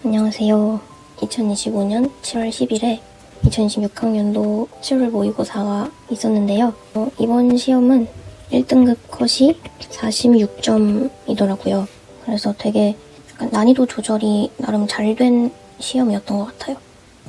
안녕하세요. 2025년 7월 10일에 2026학년도 7월 모의고사가 있었는데요. 이번 시험은 1등급 컷이 46점이더라고요. 그래서 되게 약간 난이도 조절이 나름 잘 된 시험이었던 것 같아요.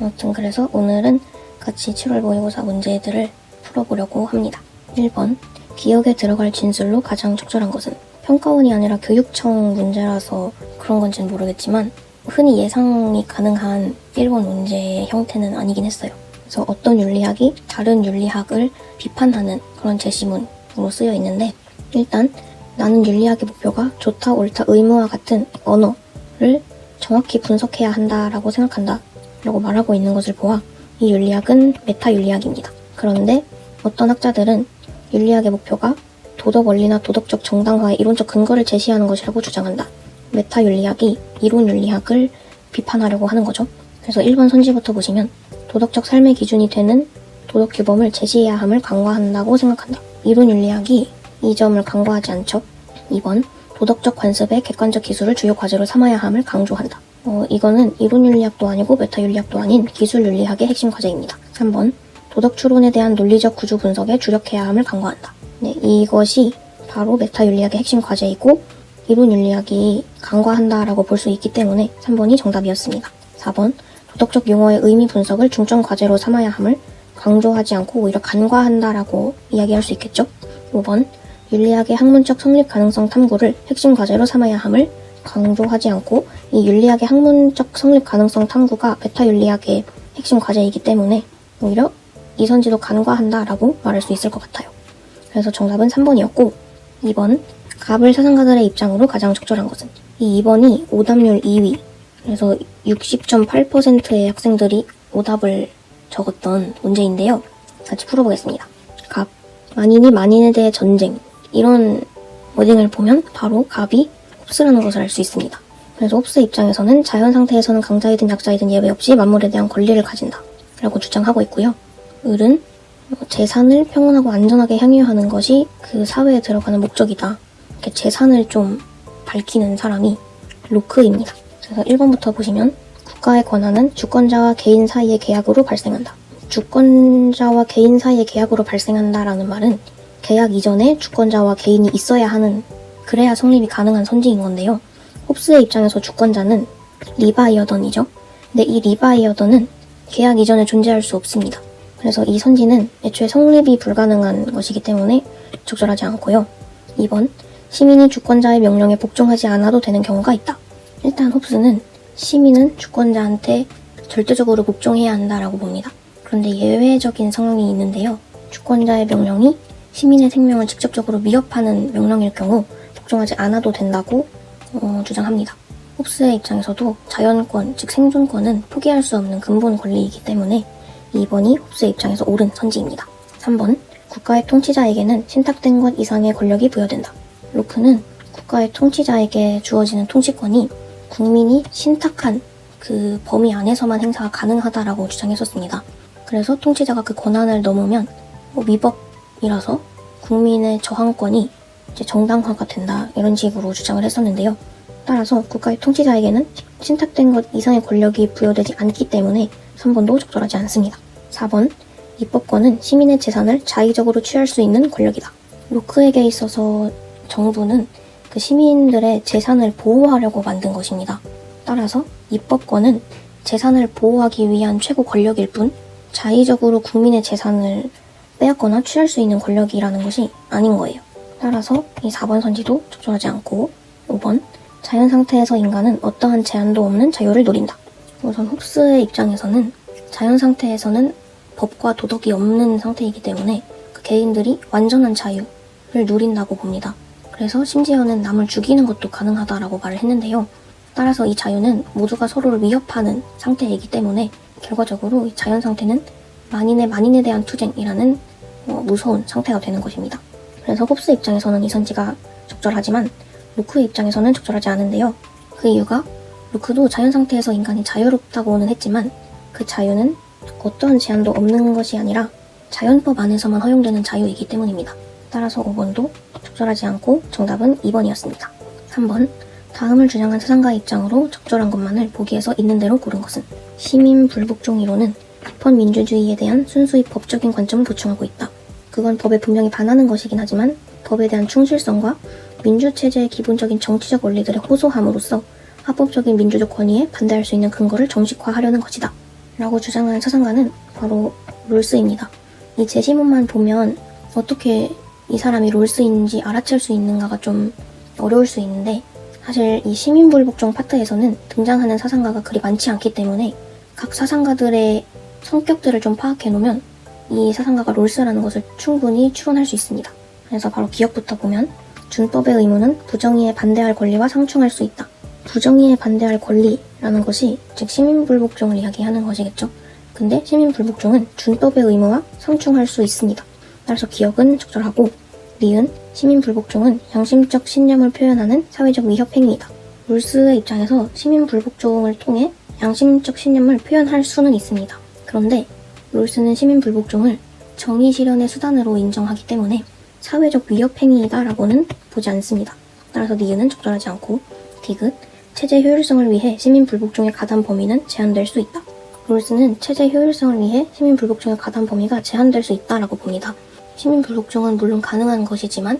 아무튼 그래서 오늘은 같이 7월 모의고사 문제들을 풀어보려고 합니다. 1번, 기억에 들어갈 진술로 가장 적절한 것은? 평가원이 아니라 교육청 문제라서 그런 건지는 모르겠지만 흔히 예상이 가능한 1번 문제의 형태는 아니긴 했어요. 그래서 어떤 윤리학이 다른 윤리학을 비판하는 그런 제시문으로 쓰여 있는데, 일단 나는 윤리학의 목표가 좋다, 옳다, 의무와 같은 언어를 정확히 분석해야 한다라고 생각한다 라고 말하고 있는 것을 보아 이 윤리학은 메타 윤리학입니다. 그런데 어떤 학자들은 윤리학의 목표가 도덕 원리나 도덕적 정당화의 이론적 근거를 제시하는 것이라고 주장한다. 메타 윤리학이 이론 윤리학을 비판하려고 하는 거죠. 그래서 1번 선지부터 보시면 도덕적 삶의 기준이 되는 도덕 규범을 제시해야 함을 강화한다고 생각한다. 이론 윤리학이 이 점을 강화하지 않죠. 2번, 도덕적 관습의 객관적 기술을 주요 과제로 삼아야 함을 강조한다. 이거는 이론 윤리학도 아니고 메타 윤리학도 아닌 기술 윤리학의 핵심 과제입니다. 3번, 도덕 추론에 대한 논리적 구조 분석에 주력해야 함을 강조한다. 네, 이것이 바로 메타 윤리학의 핵심 과제이고 이론 윤리학이 강화한다라고 볼 수 있기 때문에 3번이 정답이었습니다. 4번, 도덕적 용어의 의미 분석을 중점 과제로 삼아야 함을 강조하지 않고 오히려 간과한다라고 이야기할 수 있겠죠. 5번, 윤리학의 학문적 성립 가능성 탐구를 핵심 과제로 삼아야 함을 강조하지 않고 이 윤리학의 학문적 성립 가능성 탐구가 메타 윤리학의 핵심 과제이기 때문에 오히려 이선지도 간과한다라고 말할 수 있을 것 같아요. 그래서 정답은 3번이었고, 2번, 가불 사상가들의 입장으로 가장 적절한 것은? 이 2번이 오답률 2위, 그래서 60.8%의 학생들이 오답을 적었던 문제인데요. 같이 풀어보겠습니다. 갑, 만인이 만인에 대해 전쟁, 이런 워딩을 보면 바로 갑이 홉스라는 것을 알 수 있습니다. 그래서 홉스 입장에서는 자연 상태에서는 강자이든 약자이든 예외 없이 만물에 대한 권리를 가진다 라고 주장하고 있고요. 을은 재산을 평온하고 안전하게 향유하는 것이 그 사회에 들어가는 목적이다. 이렇게 재산을 좀 밝히는 사람이 로크입니다. 그래서 1번부터 보시면 국가의 권한은 주권자와 개인 사이의 계약으로 발생한다. 주권자와 개인 사이의 계약으로 발생한다라는 말은 계약 이전에 주권자와 개인이 있어야 하는, 그래야 성립이 가능한 선지인 건데요. 홉스의 입장에서 주권자는 리바이어던이죠. 근데 이 리바이어던은 계약 이전에 존재할 수 없습니다. 그래서 이 선지는 애초에 성립이 불가능한 것이기 때문에 적절하지 않고요. 2번, 시민이 주권자의 명령에 복종하지 않아도 되는 경우가 있다. 일단 홉스는 시민은 주권자한테 절대적으로 복종해야 한다라고 봅니다. 그런데 예외적인 상황이 있는데요. 주권자의 명령이 시민의 생명을 직접적으로 위협하는 명령일 경우 복종하지 않아도 된다고 주장합니다. 홉스의 입장에서도 자연권, 즉 생존권은 포기할 수 없는 근본 권리이기 때문에 2번이 홉스의 입장에서 옳은 선지입니다. 3번, 국가의 통치자에게는 신탁된 것 이상의 권력이 부여된다. 로크는 국가의 통치자에게 주어지는 통치권이 국민이 신탁한 그 범위 안에서만 행사가 가능하다라고 주장했었습니다. 그래서 통치자가 그 권한을 넘으면 위법이라서 국민의 저항권이 이제 정당화가 된다, 이런 식으로 주장을 했었는데요. 따라서 국가의 통치자에게는 신탁된 것 이상의 권력이 부여되지 않기 때문에 3번도 적절하지 않습니다. 4번, 입법권은 시민의 재산을 자의적으로 취할 수 있는 권력이다. 로크에게 있어서 정부는 그 시민들의 재산을 보호하려고 만든 것입니다. 따라서 입법권은 재산을 보호하기 위한 최고 권력일 뿐 자의적으로 국민의 재산을 빼앗거나 취할 수 있는 권력이라는 것이 아닌 거예요. 따라서 이 4번 선지도 적절하지 않고, 5번, 자연 상태에서 인간은 어떠한 제한도 없는 자유를 누린다. 우선 홉스의 입장에서는 자연 상태에서는 법과 도덕이 없는 상태이기 때문에 그 개인들이 완전한 자유를 누린다고 봅니다. 그래서 심지어는 남을 죽이는 것도 가능하다라고 말을 했는데요. 따라서 이 자유는 모두가 서로를 위협하는 상태이기 때문에 결과적으로 이 자연 상태는 만인에 대한 투쟁이라는 무서운 상태가 되는 것입니다. 그래서 홉스 입장에서는 이 선지가 적절하지만 로크의 입장에서는 적절하지 않은데요. 그 이유가 로크도 자연 상태에서 인간이 자유롭다고는 했지만 그 자유는 어떠한 제한도 없는 것이 아니라 자연법 안에서만 허용되는 자유이기 때문입니다. 따라서 5번도 적절하지 않고 정답은 2번이었습니다. 3번, 다음을 주장한 사상가의 입장으로 적절한 것만을 보기에서 있는 대로 고른 것은 시민 불복종 이론은 입헌 민주주의에 대한 순수히 법적인 관점을 보충하고 있다. 그건 법에 분명히 반하는 것이긴 하지만 법에 대한 충실성과 민주체제의 기본적인 정치적 원리들에 호소함으로써 합법적인 민주적 권위에 반대할 수 있는 근거를 정식화하려는 것이다. 라고 주장한 사상가는 바로 롤스입니다. 이 제시문만 보면 어떻게 이 사람이 롤스인지 알아챌 수 있는가가 좀 어려울 수 있는데 사실 이 시민불복종 파트에서는 등장하는 사상가가 그리 많지 않기 때문에 각 사상가들의 성격들을 좀 파악해놓으면 이 사상가가 롤스라는 것을 충분히 추론할 수 있습니다. 그래서 바로 기억부터 보면 준법의 의무는 부정의에 반대할 권리와 상충할 수 있다. 부정의에 반대할 권리라는 것이 즉 시민불복종을 이야기하는 것이겠죠. 근데 시민불복종은 준법의 의무와 상충할 수 있습니다. 따라서 기억은 적절하고 니은 시민불복종은 양심적 신념을 표현하는 사회적 위협 행위이다. 롤스의 입장에서 시민불복종을 통해 양심적 신념을 표현할 수는 있습니다. 그런데 롤스는 시민불복종을 정의 실현의 수단으로 인정하기 때문에 사회적 위협 행위이다라고는 보지 않습니다. 따라서 니은은 적절하지 않고 디귿 체제 효율성을 위해 시민불복종의 가담 범위는 제한될 수 있다. 롤스는 체제 효율성을 위해 시민불복종의 가담 범위가 제한될 수 있다라고 봅니다. 시민불복종은 물론 가능한 것이지만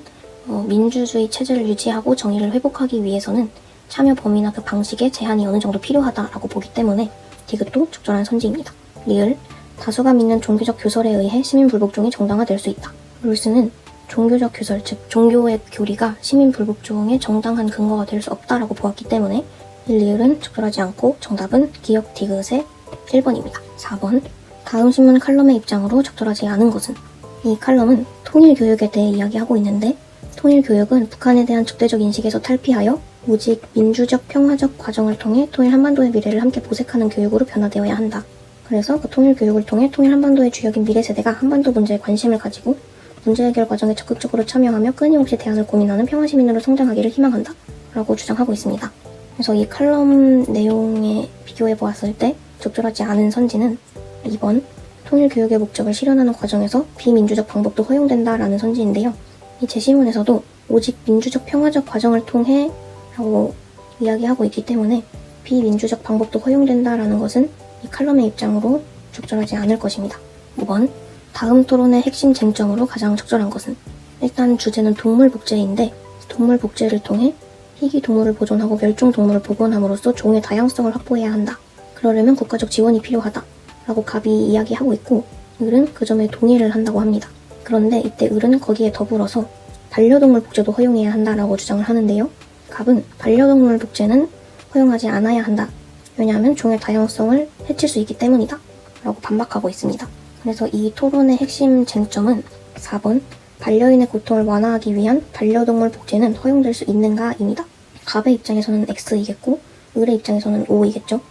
민주주의 체제를 유지하고 정의를 회복하기 위해서는 참여 범위나 그 방식에 제한이 어느 정도 필요하다라고 보기 때문에 디귿도 적절한 선지입니다. 리을 다수가 믿는 종교적 교설에 의해 시민불복종이 정당화될 수 있다. 롤스는 종교적 교설, 즉 종교의 교리가 시민불복종의 정당한 근거가 될 수 없다라고 보았기 때문에 리을은 적절하지 않고 정답은 기억 디귿의 1번입니다. 4번 다음 신문 칼럼의 입장으로 적절하지 않은 것은 이 칼럼은 통일교육에 대해 이야기하고 있는데 통일교육은 북한에 대한 적대적 인식에서 탈피하여 오직 민주적 평화적 과정을 통해 통일 한반도의 미래를 함께 모색하는 교육으로 변화되어야 한다. 그래서 그 통일교육을 통해 통일 한반도의 주역인 미래 세대가 한반도 문제에 관심을 가지고 문제 해결 과정에 적극적으로 참여하며 끊임없이 대안을 고민하는 평화시민으로 성장하기를 희망한다. 라고 주장하고 있습니다. 그래서 이 칼럼 내용에 비교해 보았을 때 적절하지 않은 선지는 2번 통일교육의 목적을 실현하는 과정에서 비민주적 방법도 허용된다라는 선지인데요. 이 제시문에서도 오직 민주적 평화적 과정을 통해 라고 이야기하고 있기 때문에 비민주적 방법도 허용된다라는 것은 이 칼럼의 입장으로 적절하지 않을 것입니다. 5번 다음 토론의 핵심 쟁점으로 가장 적절한 것은 일단 주제는 동물복제인데 동물복제를 통해 희귀 동물을 보존하고 멸종 동물을 복원함으로써 종의 다양성을 확보해야 한다. 그러려면 국가적 지원이 필요하다. 라고 갑이 이야기하고 있고 을은 그 점에 동의를 한다고 합니다. 그런데 이때 을은 거기에 더불어서 반려동물 복제도 허용해야 한다라고 주장을 하는데요. 갑은 반려동물 복제는 허용하지 않아야 한다. 왜냐하면 종의 다양성을 해칠 수 있기 때문이다. 라고 반박하고 있습니다. 그래서 이 토론의 핵심 쟁점은 4번 반려인의 고통을 완화하기 위한 반려동물 복제는 허용될 수 있는가입니다. 갑의 입장에서는 X이겠고 을의 입장에서는 O이겠죠.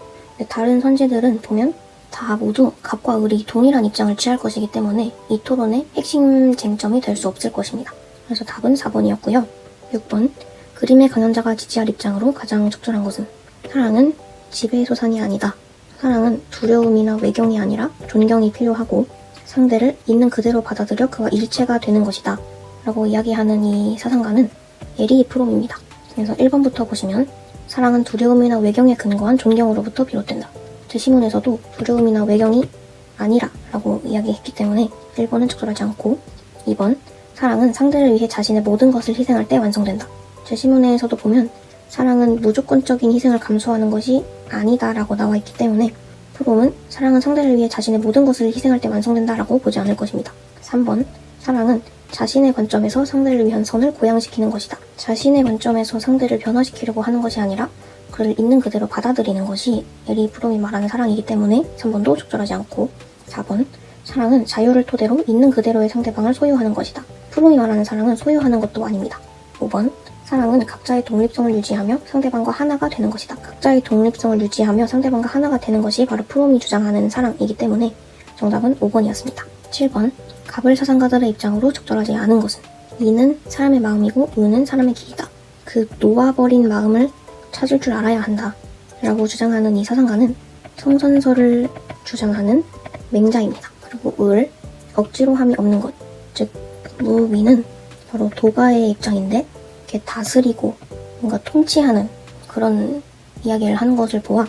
다른 선지들은 보면 다 모두 갑과 을이 동일한 입장을 취할 것이기 때문에 이 토론의 핵심 쟁점이 될 수 없을 것입니다. 그래서 답은 4번이었고요. 6번 그림의 강연자가 지지할 입장으로 가장 적절한 것은 사랑은 지배의 소산이 아니다. 사랑은 두려움이나 외경이 아니라 존경이 필요하고 상대를 있는 그대로 받아들여 그와 일체가 되는 것이다. 라고 이야기하는 이 사상가는 에리 프롬입니다. 그래서 1번부터 보시면 사랑은 두려움이나 외경에 근거한 존경으로부터 비롯된다. 제시문에서도 두려움이나 외경이 아니라 라고 이야기했기 때문에 1번은 적절하지 않고 2번 사랑은 상대를 위해 자신의 모든 것을 희생할 때 완성된다. 제시문에서도 보면 사랑은 무조건적인 희생을 감수하는 것이 아니다 라고 나와 있기 때문에 프롬은 사랑은 상대를 위해 자신의 모든 것을 희생할 때 완성된다 라고 보지 않을 것입니다. 3번 사랑은 자신의 관점에서 상대를 위한 선을 고양시키는 것이다. 자신의 관점에서 상대를 변화시키려고 하는 것이 아니라 그를 있는 그대로 받아들이는 것이 에리 프롬이 말하는 사랑이기 때문에 3번도 적절하지 않고 4번 사랑은 자유를 토대로 있는 그대로의 상대방을 소유하는 것이다. 프롬이 말하는 사랑은 소유하는 것도 아닙니다. 5번 사랑은 각자의 독립성을 유지하며 상대방과 하나가 되는 것이다. 각자의 독립성을 유지하며 상대방과 하나가 되는 것이 바로 프롬이 주장하는 사랑이기 때문에 정답은 5번이었습니다. 7번 갑을 사상가들의 입장으로 적절하지 않은 것은 이는 사람의 마음이고 의는 사람의 길이다. 그 놓아버린 마음을 찾을 줄 알아야 한다. 라고 주장하는 이 사상가는 성선설을 주장하는 맹자입니다. 그리고 을, 억지로 함이 없는 것, 즉 무위는 바로 도가의 입장인데 이렇게 다스리고 뭔가 통치하는 그런 이야기를 하는 것을 보아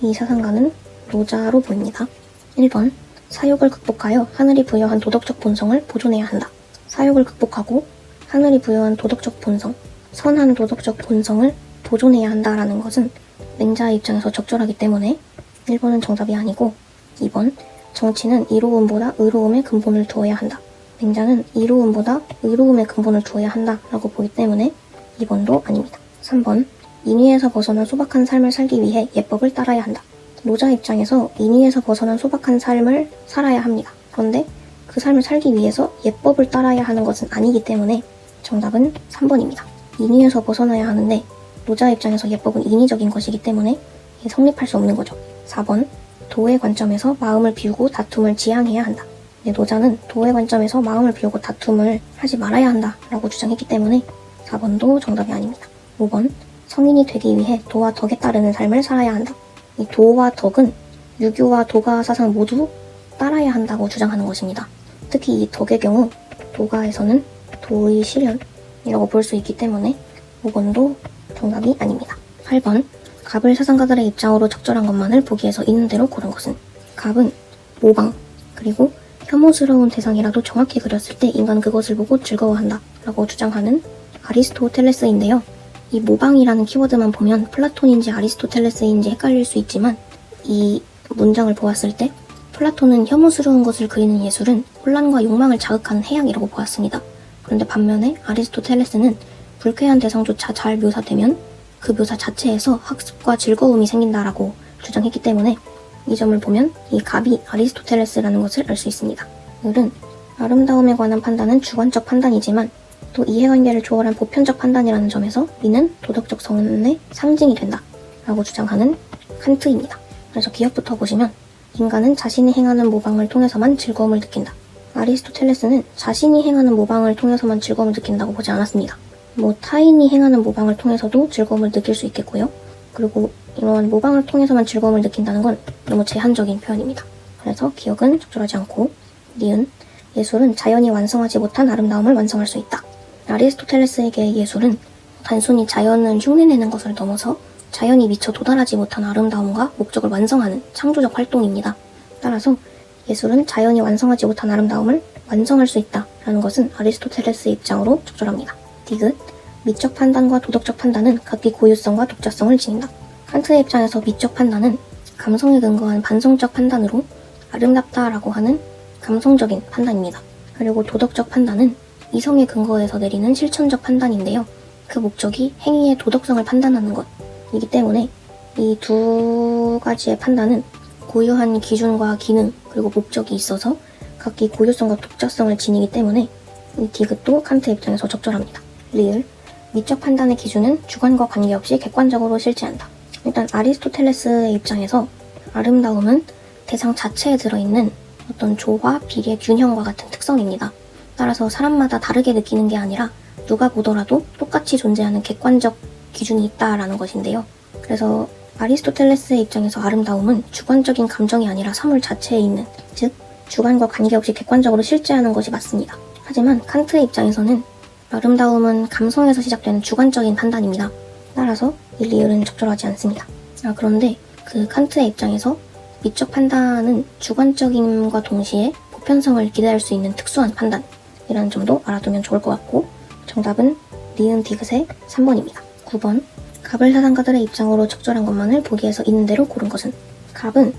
이 사상가는 노자로 보입니다. 1번 사욕을 극복하여 하늘이 부여한 도덕적 본성을 보존해야 한다. 사욕을 극복하고 하늘이 부여한 도덕적 본성, 선한 도덕적 본성을 보존해야 한다라는 것은 맹자의 입장에서 적절하기 때문에 1번은 정답이 아니고 2번 정치는 이로움보다 의로움의 근본을 두어야 한다. 맹자는 이로움보다 의로움의 근본을 두어야 한다라고 보기 때문에 2번도 아닙니다. 3번 인위에서 벗어난 소박한 삶을 살기 위해 예법을 따라야 한다. 노자 입장에서 인위에서 벗어난 소박한 삶을 살아야 합니다. 그런데 그 삶을 살기 위해서 예법을 따라야 하는 것은 아니기 때문에 정답은 3번입니다. 인위에서 벗어나야 하는데 노자 입장에서 예법은 인위적인 것이기 때문에 성립할 수 없는 거죠. 4번 도의 관점에서 마음을 비우고 다툼을 지양해야 한다. 노자는 도의 관점에서 마음을 비우고 다툼을 하지 말아야 한다라고 주장했기 때문에 4번도 정답이 아닙니다. 5번 성인이 되기 위해 도와 덕에 따르는 삶을 살아야 한다. 이 도와 덕은 유교와 도가 사상 모두 따라야 한다고 주장하는 것입니다. 특히 이 덕의 경우 도가에서는 도의 실현이라고 볼 수 있기 때문에 5번도 정답이 아닙니다. 8번 갑을 사상가들의 입장으로 적절한 것만을 보기에서 있는 대로 고른 것은 갑은 모방 그리고 혐오스러운 대상이라도 정확히 그렸을 때 인간은 그것을 보고 즐거워한다 라고 주장하는 아리스토텔레스인데요. 이 모방이라는 키워드만 보면 플라톤인지 아리스토텔레스인지 헷갈릴 수 있지만 이 문장을 보았을 때 플라톤은 혐오스러운 것을 그리는 예술은 혼란과 욕망을 자극하는 해악이라고 보았습니다. 그런데 반면에 아리스토텔레스는 불쾌한 대상조차 잘 묘사되면 그 묘사 자체에서 학습과 즐거움이 생긴다라고 주장했기 때문에 이 점을 보면 이 갑이 아리스토텔레스라는 것을 알 수 있습니다. 을은 아름다움에 관한 판단은 주관적 판단이지만 또 이해관계를 초월한 보편적 판단이라는 점에서 이는 도덕적 선의 상징이 된다 라고 주장하는 칸트입니다. 그래서 기억부터 보시면 인간은 자신이 행하는 모방을 통해서만 즐거움을 느낀다. 아리스토텔레스는 자신이 행하는 모방을 통해서만 즐거움을 느낀다고 보지 않았습니다. 타인이 행하는 모방을 통해서도 즐거움을 느낄 수 있겠고요. 그리고 이러한 모방을 통해서만 즐거움을 느낀다는 건 너무 제한적인 표현입니다. 그래서 기억은 적절하지 않고 니은 예술은 자연이 완성하지 못한 아름다움을 완성할 수 있다. 아리스토텔레스에게 예술은 단순히 자연을 흉내내는 것을 넘어서 자연이 미처 도달하지 못한 아름다움과 목적을 완성하는 창조적 활동입니다. 따라서 예술은 자연이 완성하지 못한 아름다움을 완성할 수 있다라는 것은 아리스토텔레스의 입장으로 적절합니다. 디귿 미적 판단과 도덕적 판단은 각기 고유성과 독자성을 지닌다. 칸트의 입장에서 미적 판단은 감성에 근거한 반성적 판단으로 아름답다라고 하는 감성적인 판단입니다. 그리고 도덕적 판단은 이성에 근거해서 내리는 실천적 판단인데요. 그 목적이 행위의 도덕성을 판단하는 것이기 때문에 이 두 가지의 판단은 고유한 기준과 기능 그리고 목적이 있어서 각기 고유성과 독자성을 지니기 때문에 이 디귿도 칸트의 입장에서 적절합니다. 리을 미적 판단의 기준은 주관과 관계없이 객관적으로 실제한다. 일단 아리스토텔레스의 입장에서 아름다움은 대상 자체에 들어있는 어떤 조화, 비례, 균형과 같은 특성입니다. 따라서 사람마다 다르게 느끼는 게 아니라 누가 보더라도 똑같이 존재하는 객관적 기준이 있다라는 것인데요. 그래서 아리스토텔레스의 입장에서 아름다움은 주관적인 감정이 아니라 사물 자체에 있는, 즉 주관과 관계없이 객관적으로 실제하는 것이 맞습니다. 하지만 칸트의 입장에서는 아름다움은 감성에서 시작되는 주관적인 판단입니다. 따라서 이 리을은 적절하지 않습니다. 그런데 그 칸트의 입장에서 미적 판단은 주관적임과 동시에 보편성을 기대할 수 있는 특수한 판단이라는 점도 알아두면 좋을 것 같고 정답은 니은 디귿의 3번입니다. 9번 갑을 사상가들의 입장으로 적절한 것만을 보기에서 있는 대로 고른 것은 갑은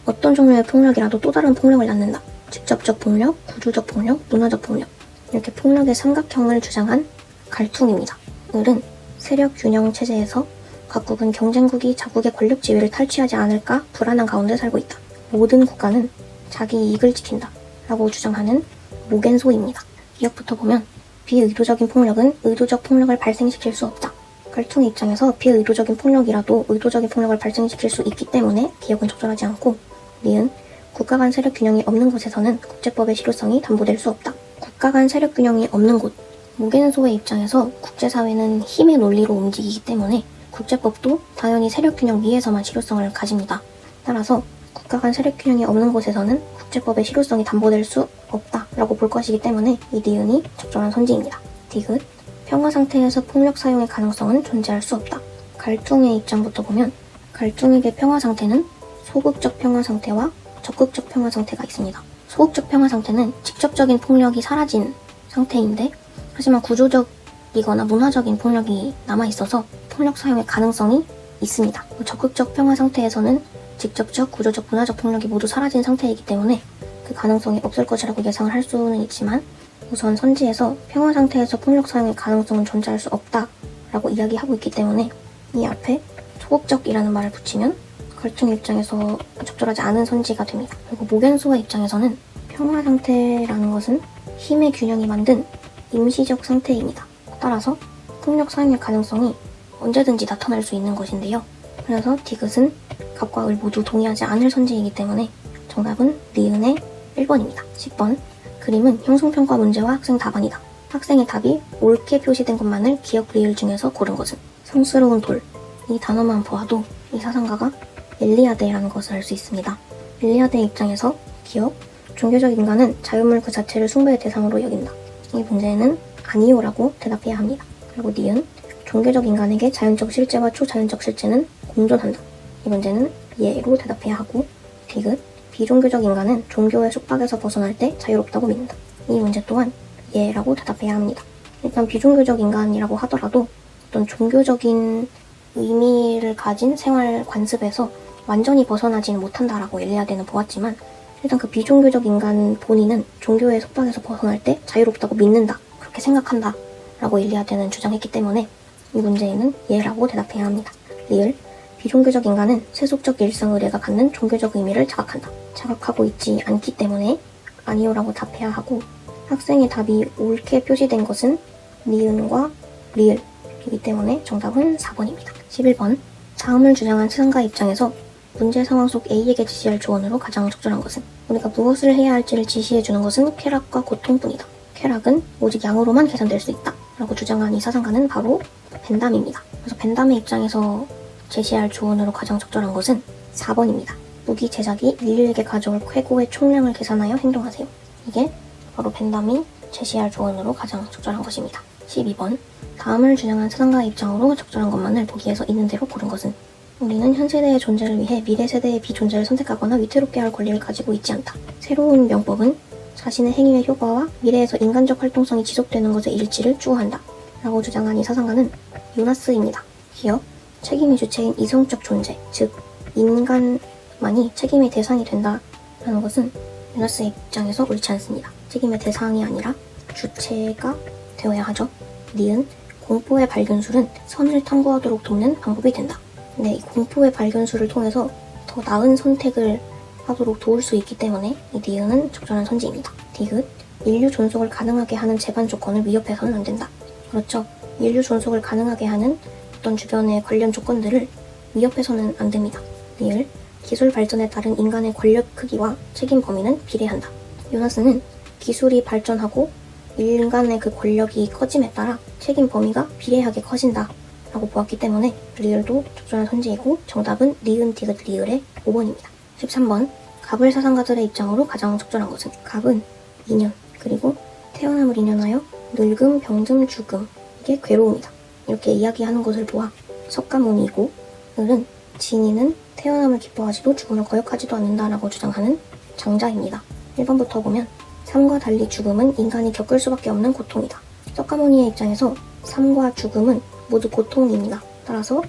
어떤 종류의 폭력이라도 또 다른 폭력을 낳는다. 직접적 폭력, 구조적 폭력, 문화적 폭력 이렇게 폭력의 삼각형을 주장한 갈퉁입니다. 을은 세력 균형 체제에서 각국은 경쟁국이 자국의 권력 지위를 탈취하지 않을까 불안한 가운데 살고 있다. 모든 국가는 자기 이익을 지킨다 라고 주장하는 모겐소입니다. 기억부터 보면 비의도적인 폭력은 의도적 폭력을 발생시킬 수 없다. 갈퉁의 입장에서 비의도적인 폭력이라도 의도적인 폭력을 발생시킬 수 있기 때문에 기억은 적절하지 않고 니은 국가 간 세력 균형이 없는 곳에서는 국제법의 실효성이 담보될 수 없다. 국가 간 세력 균형이 없는 곳 모겐소의 입장에서 국제사회는 힘의 논리로 움직이기 때문에 국제법도 당연히 세력 균형 위에서만 실효성을 가집니다. 따라서 국가 간 세력 균형이 없는 곳에서는 국제법의 실효성이 담보될 수 없다라고 볼 것이기 때문에 이 니은이 적절한 선지입니다. 디귿 평화 상태에서 폭력 사용의 가능성은 존재할 수 없다. 갈종의 입장부터 보면 갈종에게 평화 상태는 소극적 평화 상태와 적극적 평화 상태가 있습니다. 소극적 평화 상태는 직접적인 폭력이 사라진 상태인데 하지만 구조적이거나 문화적인 폭력이 남아있어서 폭력 사용의 가능성이 있습니다. 적극적 평화 상태에서는 직접적, 구조적, 문화적 폭력이 모두 사라진 상태이기 때문에 그 가능성이 없을 것이라고 예상을 할 수는 있지만 우선 선지에서 평화 상태에서 폭력 사용의 가능성은 존재할 수 없다라고 이야기하고 있기 때문에 이 앞에 소극적이라는 말을 붙이면 갈증의 입장에서 적절하지 않은 선지가 됩니다. 그리고 모견수의 입장에서는 평화 상태라는 것은 힘의 균형이 만든 임시적 상태입니다. 따라서 폭력 사용의 가능성이 언제든지 나타날 수 있는 것인데요. 그래서 디귿은 갑과 을 모두 동의하지 않을 선지이기 때문에 정답은 니은의 1번입니다. 10번 그림은 형성평가 문제와 학생 답안이다. 학생의 답이 옳게 표시된 것만을 기억 리을 중에서 고른 것은 성스러운 돌. 이 단어만 보아도 이 사상가가 엘리아데라는 것을 알 수 있습니다. 엘리아데의 입장에서 기억, 종교적 인간은 자유물 그 자체를 숭배의 대상으로 여긴다. 이 문제는 아니요라고 대답해야 합니다. 그리고 니은, 종교적 인간에게 자연적 실제와 초자연적 실제는 공존한다. 이 문제는 예로 대답해야 하고 디귿, 비종교적 인간은 종교의 속박에서 벗어날 때 자유롭다고 믿는다. 이 문제 또한 예라고 대답해야 합니다. 일단 비종교적 인간이라고 하더라도 어떤 종교적인 의미를 가진 생활 관습에서 완전히 벗어나지는 못한다라고 엘리아데는 보았지만 일단 그 비종교적 인간 본인은 종교의 속박에서 벗어날 때 자유롭다고 믿는다. 그렇게 생각한다. 라고 엘리아데는 주장했기 때문에 이 문제에는 예라고 대답해야 합니다. 리을, 비종교적 인간은 세속적 일상 의례가 갖는 종교적 의미를 자각한다. 자각하고 있지 않기 때문에 아니요라고 답해야 하고 학생의 답이 옳게 표시된 것은 니은과 리을이기 때문에 정답은 4번입니다. 11번 다음을 주장한 사상가 입장에서 문제 상황 속 A에게 지시할 조언으로 가장 적절한 것은 우리가 무엇을 해야 할지를 지시해주는 것은 쾌락과 고통뿐이다. 쾌락은 오직 양으로만 계산될 수 있다. 라고 주장한 이 사상가는 바로 벤담입니다. 그래서 벤담의 입장에서 제시할 조언으로 가장 적절한 것은 4번입니다. 무기 제작이 인류에게 가져올 쾌고의 총량을 계산하여 행동하세요. 이게 바로 벤담이 제시할 조언으로 가장 적절한 것입니다. 12번 다음을 주장한 사상가의 입장으로 적절한 것만을 보기에서 있는 대로 고른 것은 우리는 현 세대의 존재를 위해 미래 세대의 비존재를 선택하거나 위태롭게 할 권리를 가지고 있지 않다. 새로운 명법은 자신의 행위의 효과와 미래에서 인간적 활동성이 지속되는 것의 일치를 추구한다. 라고 주장한 이 사상가는 요나스입니다. 기억, 책임의 주체인 이성적 존재, 즉 인간만이 책임의 대상이 된다라는 것은 요나스의 입장에서 옳지 않습니다. 책임의 대상이 아니라 주체가 되어야 하죠. 니은, 공포의 발견술은 선을 탐구하도록 돕는 방법이 된다. 근데 이 공포의 발견술을 통해서 더 나은 선택을 하도록 도울 수 있기 때문에 이 니은은 적절한 선지입니다. 디귿, 인류 존속을 가능하게 하는 제반 조건을 위협해서는 안 된다. 그렇죠. 인류 존속을 가능하게 하는 어떤 주변의 관련 조건들을 위협해서는 안 됩니다. 리을, 기술 발전에 따른 인간의 권력 크기와 책임 범위는 비례한다. 요나스는 기술이 발전하고 인간의 그 권력이 커짐에 따라 책임 범위가 비례하게 커진다. 라고 보았기 때문에 리을도 적절한 선지이고 정답은 니은, 디귿, 리을의 5번입니다. 13번 갑을 사상가들의 입장으로 가장 적절한 것은 갑은 인연, 그리고 태어남을 인연하여 늙음, 병듦, 죽음, 이게 괴로움이다. 이렇게 이야기하는 것을 보아 석가모니이고 을은 진이는 태어남을 기뻐하지도 죽음을 거역하지도 않는다라고 주장하는 장자입니다. 1번부터 보면 삶과 달리 죽음은 인간이 겪을 수밖에 없는 고통이다. 석가모니의 입장에서 삶과 죽음은 모두 고통입니다. 따라서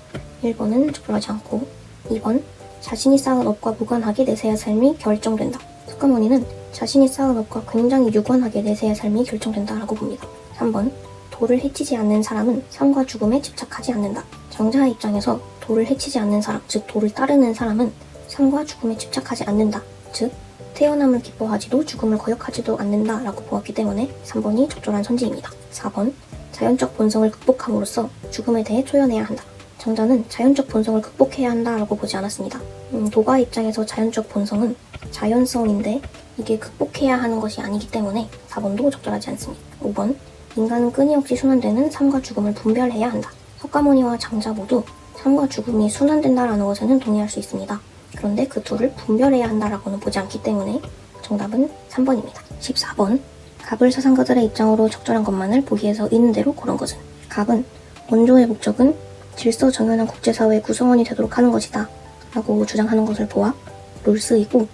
1번은 적절하지 않고 2번 자신이 쌓은 업과 무관하게 내세의 삶이 결정된다. 석가모니는 자신이 쌓은 업과 굉장히 유관하게 내세의 삶이 결정된다라고 봅니다. 3번 도를 해치지 않는 사람은 삶과 죽음에 집착하지 않는다. 장자의 입장에서 도를 해치지 않는 사람, 즉 도를 따르는 사람은 삶과 죽음에 집착하지 않는다. 즉 태어남을 기뻐하지도 죽음을 거역하지도 않는다라고 보았기 때문에 3번이 적절한 선지입니다. 4번 자연적 본성을 극복함으로써 죽음에 대해 초연해야 한다. 장자는 자연적 본성을 극복해야 한다라고 보지 않았습니다. 도가 입장에서 자연적 본성은 자연성인데 이게 극복해야 하는 것이 아니기 때문에 4번도 적절하지 않습니다. 5번 인간은 끊임없이 순환되는 삶과 죽음을 분별해야 한다. 석가모니와 장자 모두 삶과 죽음이 순환된다라는 것에는 동의할 수 있습니다. 그런데 그 둘을 분별해야 한다라고는 보지 않기 때문에 정답은 3번입니다. 14번 갑을 사상가들의 입장으로 적절한 것만을 보기에서 있는 대로 고른 것은 갑은 원조의 목적은 질서 정연한 국제사회의 구성원이 되도록 하는 것이다 라고 주장하는 것을 보아 롤스이고,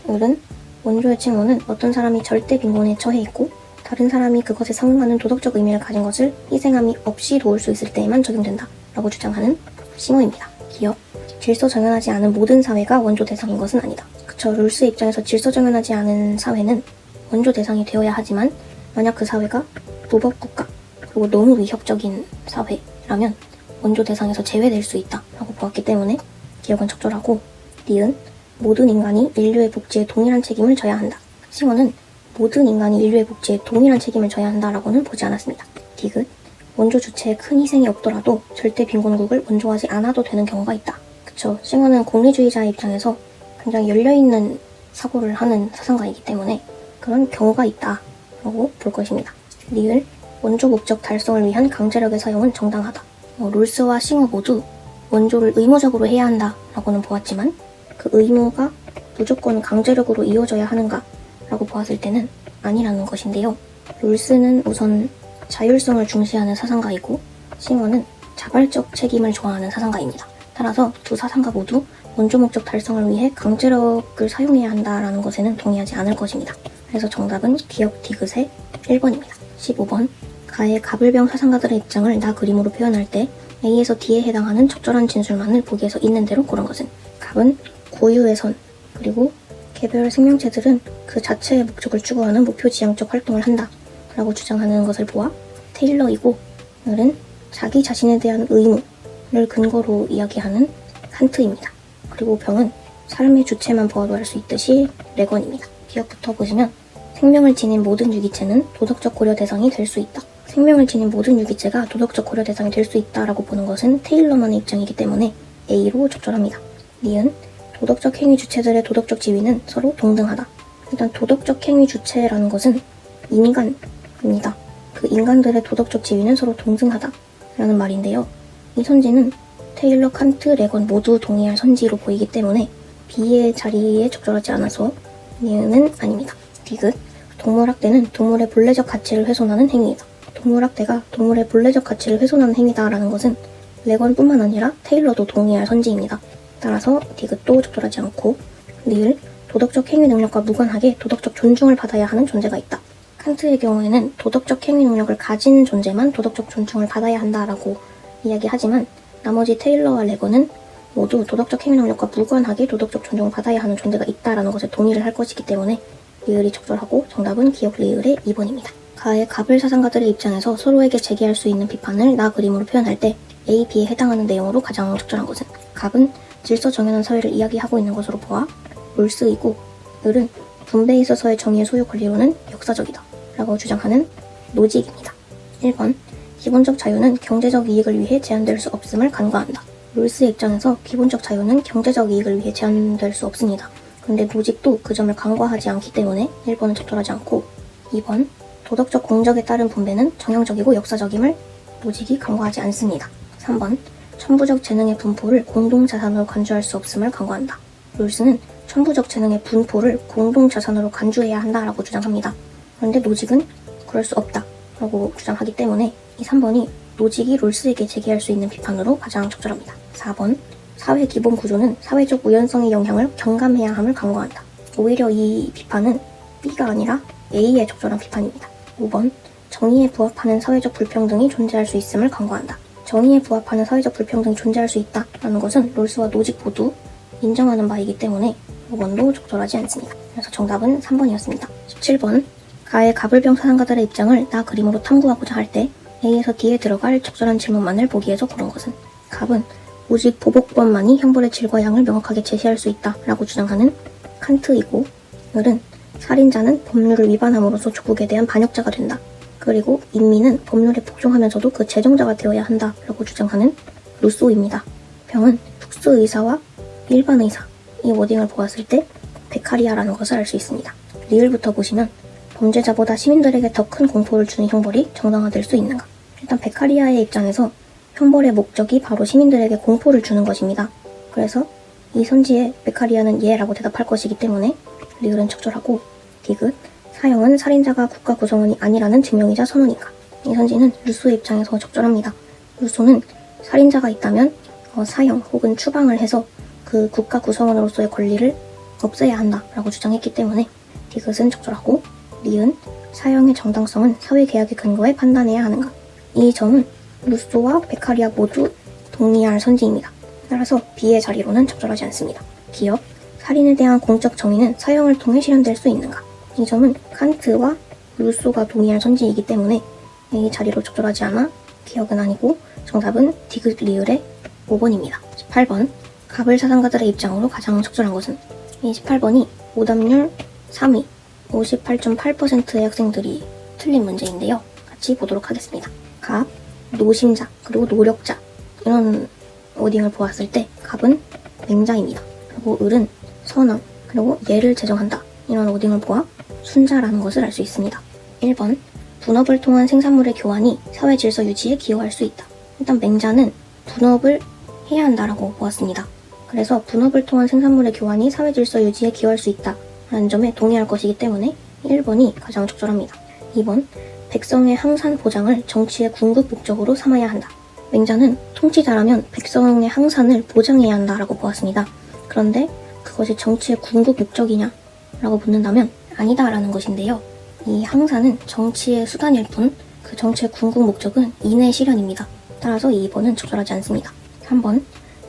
을은 원조의 칭호는 어떤 사람이 절대 빈곤에 처해 있고 다른 사람이 그것에 상응하는 도덕적 의미를 가진 것을 희생함이 없이 도울 수 있을 때에만 적용된다 라고 주장하는 칭호입니다. 기억, 질서 정연하지 않은 모든 사회가 원조 대상인 것은 아니다. 그쵸, 롤스 입장에서 질서 정연하지 않은 사회는 원조 대상이 되어야 하지만 만약 그 사회가 무법국가 그리고 너무 위협적인 사회라면 원조 대상에서 제외될 수 있다 라고 보았기 때문에 기억은 적절하고, 니은 모든 인간이 인류의 복지에 동일한 책임을 져야 한다. 싱어는 모든 인간이 인류의 복지에 동일한 책임을 져야 한다라고는 보지 않았습니다. 디귿 원조 주체에 큰 희생이 없더라도 절대 빈곤국을 원조하지 않아도 되는 경우가 있다. 그쵸, 싱어는 공리주의자의 입장에서 굉장히 열려있는 사고를 하는 사상가이기 때문에 그런 경우가 있다라고 볼 것입니다. 리을 원조 목적 달성을 위한 강제력의 사용은 정당하다. 롤스와 싱어 모두 원조를 의무적으로 해야 한다라고는 보았지만 그 의무가 무조건 강제력으로 이어져야 하는가 라고 보았을 때는 아니라는 것인데요. 롤스는 우선 자율성을 중시하는 사상가이고 싱어는 자발적 책임을 좋아하는 사상가입니다. 따라서 두 사상가 모두 원조 목적 달성을 위해 강제력을 사용해야 한다라는 것에는 동의하지 않을 것입니다. 그래서 정답은 기억 디귿의 1번입니다. 15번 가의 가불병 사상가들의 입장을 나 그림으로 표현할 때 A에서 D에 해당하는 적절한 진술만을 보기에서 있는 대로 고른 것은 갑은 고유의 선, 그리고 개별 생명체들은 그 자체의 목적을 추구하는 목표지향적 활동을 한다 라고 주장하는 것을 보아 테일러이고, 을은 자기 자신에 대한 의무를 근거로 이야기하는 칸트입니다. 그리고 병은 삶의 주체만 보아도 알 수 있듯이 레건입니다. 기억부터 보시면 생명을 지닌 모든 유기체는 도덕적 고려 대상이 될 수 있다. 생명을 지닌 모든 유기체가 도덕적 고려 대상이 될 수 있다라고 보는 것은 테일러만의 입장이기 때문에 A로 적절합니다. 니은 도덕적 행위 주체들의 도덕적 지위는 서로 동등하다. 일단 도덕적 행위 주체라는 것은 인간입니다. 그 인간들의 도덕적 지위는 서로 동등하다 라는 말인데요. 이 선지는 테일러, 칸트, 레건 모두 동의할 선지로 보이기 때문에 B의 자리에 적절하지 않아서 니은은 아닙니다. 디귿 동물학대는 동물의 본래적 가치를 훼손하는 행위이다. 동물학대가 동물의 본래적 가치를 훼손하는 행위다라는 것은 레건뿐만 아니라 테일러도 동의할 선지입니다. 따라서 디귿도 적절하지 않고, 리을 도덕적 행위 능력과 무관하게 도덕적 존중을 받아야 하는 존재가 있다. 칸트의 경우에는 도덕적 행위 능력을 가진 존재만 도덕적 존중을 받아야 한다라고 이야기하지만 나머지 테일러와 레건은 모두 도덕적 행위 능력과 무관하게 도덕적 존중을 받아야 하는 존재가 있다라는 것에 동의를 할 것이기 때문에 리을이 적절하고 정답은 기억 리을의 2번입니다. 가의 가불 사상가들의 입장에서 서로에게 제기할 수 있는 비판을 나 그림으로 표현할 때 A, B에 해당하는 내용으로 가장 적절한 것은 갑은 질서 정연한 사회를 이야기하고 있는 것으로 보아 롤스이고, 을은 분배에 있어서의 정의의 소유 권리로는 역사적이다 라고 주장하는 노직입니다. 1번 기본적 자유는 경제적 이익을 위해 제한될 수 없음을 간과한다. 롤스의 입장에서 기본적 자유는 경제적 이익을 위해 제한될 수 없습니다. 그런데 노직도 그 점을 간과하지 않기 때문에 1번은 적절하지 않고, 2번 도덕적 공적에 따른 분배는 정형적이고 역사적임을 노직이 간과하지 않습니다. 3번 천부적 재능의 분포를 공동자산으로 간주할 수 없음을 간과한다. 롤스는 천부적 재능의 분포를 공동자산으로 간주해야 한다라고 주장합니다. 그런데 노직은 그럴 수 없다라고 주장하기 때문에 이 3번이 노직이 롤스에게 제기할 수 있는 비판으로 가장 적절합니다. 4번 사회 기본 구조는 사회적 우연성의 영향을 경감해야 함을 간과한다. 오히려 이 비판은 B가 아니라 A의 적절한 비판입니다. 5번 정의에 부합하는 사회적 불평등이 존재할 수 있음을 간과한다. 정의에 부합하는 사회적 불평등이 존재할 수 있다라는 것은 롤스와 노직 모두 인정하는 바이기 때문에 5번도 적절하지 않습니다. 그래서 정답은 3번이었습니다. 17번 가의 가불병 사상가들의 입장을 나 그림으로 탐구하고자 할 때 A에서 D에 들어갈 적절한 질문만을 보기에서 고른 것은 갑은 오직 보복범만이 형벌의 질과 양을 명확하게 제시할 수 있다라고 주장하는 칸트이고, 을은 살인자는 법률을 위반함으로써 조국에 대한 반역자가 된다. 그리고 인민은 법률에 복종하면서도 그 제정자가 되어야 한다라고 주장하는 루소입니다. 병은 특수의사와 일반의사 이 워딩을 보았을 때 베카리아라는 것을 알 수 있습니다. 리을부터 보시면 범죄자보다 시민들에게 더 큰 공포를 주는 형벌이 정당화될 수 있는가? 일단 베카리아의 입장에서 형벌의 목적이 바로 시민들에게 공포를 주는 것입니다. 그래서 이 선지에 베카리아는 예라고 대답할 것이기 때문에 리을은 적절하고, 디귿 사형은 살인자가 국가 구성원이 아니라는 증명이자 선언인가? 이 선지는 루소의 입장에서 적절합니다. 루소는 살인자가 있다면 사형 혹은 추방을 해서 그 국가 구성원으로서의 권리를 없애야 한다라고 주장했기 때문에 디귿은 적절하고, 리은 사형의 정당성은 사회계약의 근거에 판단해야 하는가. 이 점은 루소와 베카리아 모두 동의할 선지입니다. 따라서 B의 자리로는 적절하지 않습니다. 기억, 살인에 대한 공적 정의는 사형을 통해 실현될 수 있는가. 이 점은 칸트와 루소가 동의할 선지이기 때문에 이 자리로 적절하지 않아 기억은 아니고 정답은 디귿 리을의 5번입니다. 18번, 가불 사상가들의 입장으로 가장 적절한 것은? 이 18번이 오답률 3위, 58.8%의 학생들이 틀린 문제인데요. 같이 보도록 하겠습니다. 갑, 노심자, 그리고 노력자, 이런 워딩을 보았을 때 갑은 맹자입니다. 그리고 을은 선왕, 그리고 예를 제정한다, 이런 워딩을 보아 순자라는 것을 알 수 있습니다. 1번, 분업을 통한 생산물의 교환이 사회 질서 유지에 기여할 수 있다. 일단 맹자는 분업을 해야 한다라고 보았습니다. 그래서 분업을 통한 생산물의 교환이 사회 질서 유지에 기여할 수 있다 라는 점에 동의할 것이기 때문에 1번이 가장 적절합니다. 2번, 백성의 항산 보장을 정치의 궁극 목적으로 삼아야 한다. 맹자는 통치자라면 백성의 항산을 보장해야 한다라고 보았습니다. 그런데 그것이 정치의 궁극 목적이냐 라고 묻는다면 아니다라는 것인데요. 이 항산은 정치의 수단일 뿐 그 정치의 궁극 목적은 인의 실현입니다. 따라서 2번은 적절하지 않습니다. 3번,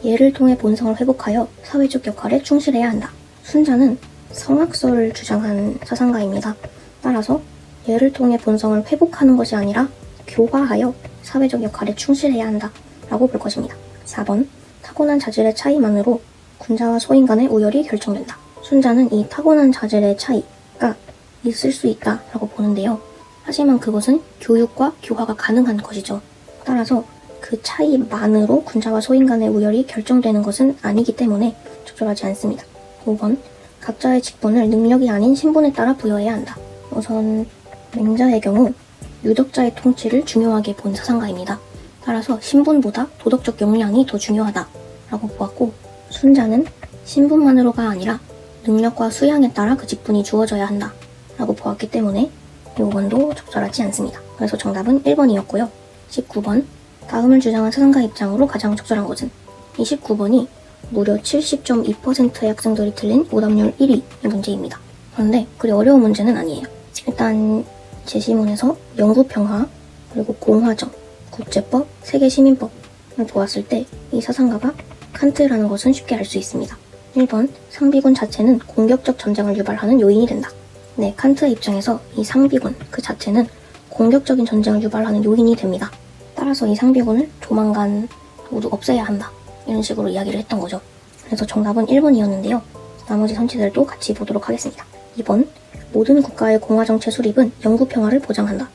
예를 통해 본성을 회복하여 사회적 역할에 충실해야 한다. 순자는 성악설을 주장한 사상가입니다. 따라서 예를 통해 본성을 회복하는 것이 아니라 교화하여 사회적 역할에 충실해야 한다 라고 볼 것입니다. 4번, 타고난 자질의 차이만으로 군자와 소인 간의 우열이 결정된다. 순자는 이 타고난 자질의 차이가 있을 수 있다 라고 보는데요. 하지만 그것은 교육과 교화가 가능한 것이죠. 따라서 그 차이만으로 군자와 소인 간의 우열이 결정되는 것은 아니기 때문에 적절하지 않습니다. 5번, 각자의 직분을 능력이 아닌 신분에 따라 부여해야 한다. 우선 맹자의 경우 유덕자의 통치를 중요하게 본 사상가입니다. 따라서 신분보다 도덕적 역량이 더 중요하다라고 보았고, 순자는 신분만으로가 아니라 능력과 수양에 따라 그 직분이 주어져야 한다라고 보았기 때문에 5번도 적절하지 않습니다. 그래서 정답은 1번이었고요. 19번, 다음을 주장한 사상가 입장으로 가장 적절한 것은? 29번이 무려 70.2%의 학생들이 틀린 오답률 1위의 문제입니다. 그런데 그리 어려운 문제는 아니에요. 일단 제시문에서 영구평화, 그리고 공화정, 국제법, 세계시민법을 보았을 때 이 사상가가 칸트라는 것은 쉽게 알 수 있습니다. 1번, 상비군 자체는 공격적 전쟁을 유발하는 요인이 된다. 네, 칸트의 입장에서 이 상비군 그 자체는 공격적인 전쟁을 유발하는 요인이 됩니다. 따라서 이 상비군을 조만간 모두 없애야 한다, 이런 식으로 이야기를 했던 거죠. 그래서 정답은 1번이었는데요. 나머지 선지들도 같이 보도록 하겠습니다. 2번, 모든 국가의 공화정체 수립은 영구평화를 보장한다.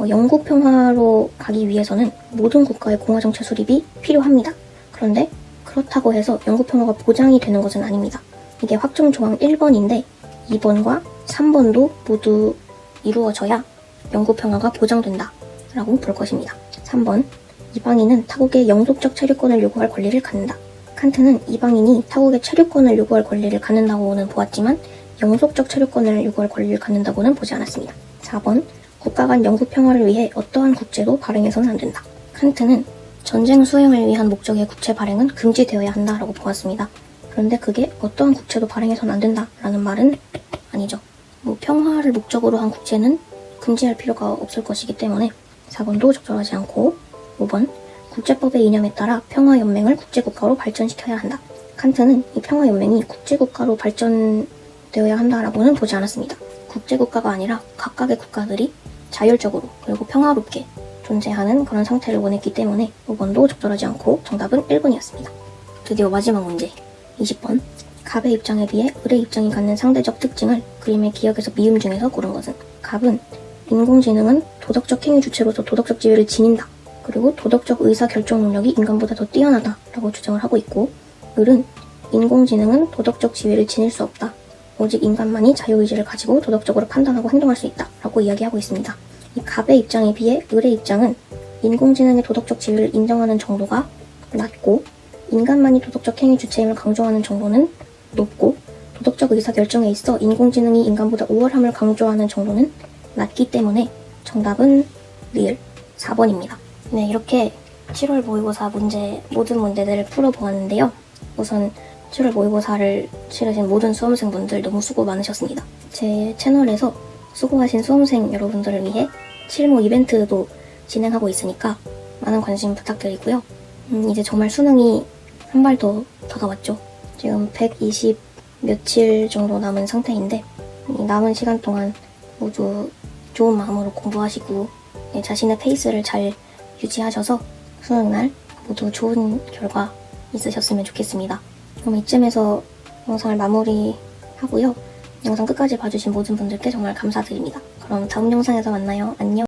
영구평화로 가기 위해서는 모든 국가의 공화정체 수립이 필요합니다. 그런데 그렇다고 해서 영구평화가 보장이 되는 것은 아닙니다. 이게 확정조항 1번인데 2번과 3번도 모두 이루어져야 영구평화가 보장된다 라고 볼 것입니다. 3번, 이방인은 타국의 영속적 체류권을 요구할 권리를 갖는다. 칸트는 이방인이 타국의 체류권을 요구할 권리를 갖는다고는 보았지만 영속적 체류권을 요구할 권리를 갖는다고는 보지 않았습니다. 4번, 국가 간 영구평화를 위해 어떠한 국제도 발행해서는 안 된다. 칸트는 전쟁 수행을 위한 목적의 국채 발행은 금지되어야 한다라고 보았습니다. 그런데 그게 어떠한 국채도 발행해서는 안 된다라는 말은 아니죠. 평화를 목적으로 한 국채는 금지할 필요가 없을 것이기 때문에 4번도 적절하지 않고, 5번, 국제법의 이념에 따라 평화연맹을 국제국가로 발전시켜야 한다. 칸트는 이 평화연맹이 국제국가로 발전되어야 한다라고는 보지 않았습니다. 국제국가가 아니라 각각의 국가들이 자율적으로 그리고 평화롭게 존재하는 그런 상태를 원했기 때문에 5번도 적절하지 않고 정답은 1번이었습니다. 드디어 마지막 문제, 20번. 갑의 입장에 비해 을의 입장이 갖는 상대적 특징을 그림의 기억에서 미음 중에서 고른 것은? 갑은 인공지능은 도덕적 행위 주체로서 도덕적 지위를 지닌다. 그리고 도덕적 의사결정 능력이 인간보다 더 뛰어나다 라고 주장을 하고 있고, 을은 인공지능은 도덕적 지위를 지닐 수 없다. 오직 인간만이 자유의지를 가지고 도덕적으로 판단하고 행동할 수 있다 라고 이야기하고 있습니다. 이 갑의 입장에 비해 을의 입장은 인공지능의 도덕적 지위를 인정하는 정도가 낮고, 인간만이 도덕적 행위 주체임을 강조하는 정도는 높고, 도덕적 의사결정에 있어 인공지능이 인간보다 우월함을 강조하는 정도는 낮기 때문에 정답은 리을 4번입니다. 네, 이렇게 7월 모의고사 모든 문제들을 풀어보았는데요. 우선 7월 모의고사를 치르신 모든 수험생분들 너무 수고 많으셨습니다. 제 채널에서 수고하신 수험생 여러분들을 위해 7모 이벤트도 진행하고 있으니까 많은 관심 부탁드리고요. 이제 정말 수능이 한 발 더 다가왔죠. 지금 120 며칠 정도 남은 상태인데 이 남은 시간 동안 모두 좋은 마음으로 공부하시고 자신의 페이스를 잘 유지하셔서 수능날 모두 좋은 결과 있으셨으면 좋겠습니다. 그럼 이쯤에서 영상을 마무리하고요. 영상 끝까지 봐주신 모든 분들께 정말 감사드립니다. 그럼 다음 영상에서 만나요. 안녕.